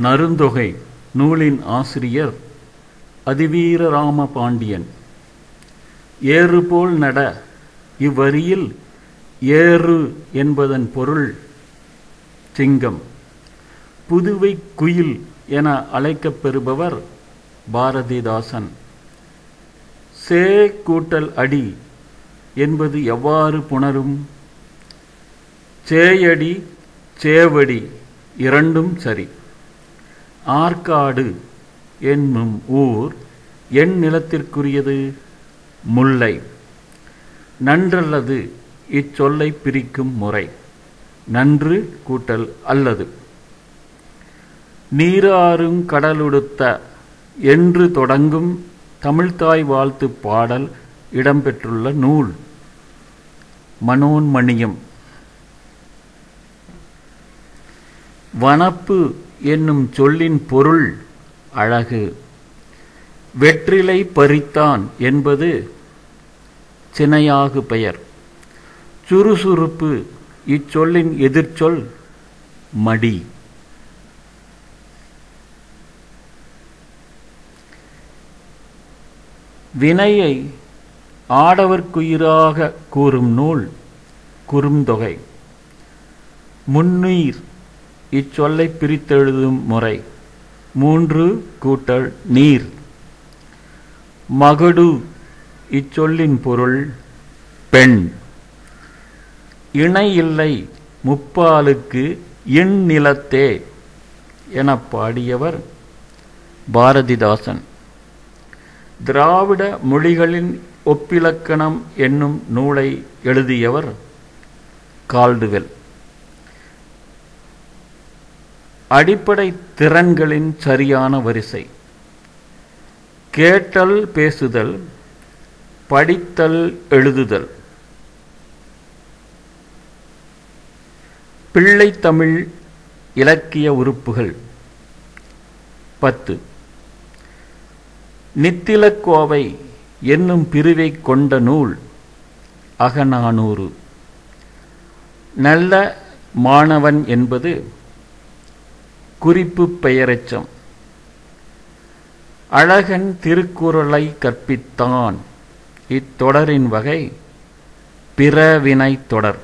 நருந்தொகை நூலின் ஆசிரியர் அதிவீரராம பாண்டியன். ஏறுபோல் நட இவ்வரியில் ஏறு என்பதன் பொருள் சிங்கம். புதுவை குயில் என அழைக்கப்பெறுபவர் பாரதிதாசன். சே கூட்டல் அடி என்பது எவ்வாறு புணரும்? சேயடி சேவடி இரண்டும் சரி. ஆற்காடு என்னும் ஊர் என் நிலத்திற்குரியது? முல்லை. நன்றல்லது இச்சொல்லை பிரிக்கும் முறை நன்று கூட்டல் அல்லது. நீராறும் கடலுடுத்த என்று தொடங்கும் தமிழ்த்தாய் வாழ்த்து பாடல் இடம்பெற்றுள்ள நூல் மனோன்மணியம். வனப்பு என்னும் சொல்லின் பொருள் அழகு. வெற்றிலை பறித்தான் என்பது சினையாகு பெயர். சுறுசுறுப்பு இச்சொல்லின் எதிர்ச்சொல் மடி. வினையை ஆடவர்க்குயிராக கூறும் நூல் குறுந்தொகை. முன்னீர் இச்சொல்லை பிரித்தெழுதும் முறை மூன்று கூட்டல் நீர். மகடு இச்சொல்லின் பொருள் பெண். இணை இல்லை முப்பாலுக்கு இந்நிலத்தே என பாடியவர் பாரதிதாசன். திராவிட மொழிகளின் ஒப்பிலக்கணம் என்னும் நூலை எழுதியவர் கால்டுவெல். அடிப்படை திறன்களின் சரியான வரிசை: கேட்டல் பேசுதல், படித்தல் எழுதுதல். பிள்ளைத்தமிழ் இலக்கிய உறுப்புகள் 10. நித்திலக்கோவை என்னும் பிரிவை கொண்ட நூல் அகநானூறு. நல்ல மாணவன் என்பது குறிப்பு பெயரெச்சம். அழகன் திருக்குறளை கற்பித்தான் இத்தொடரின் வகை பிறவினை தொடர்.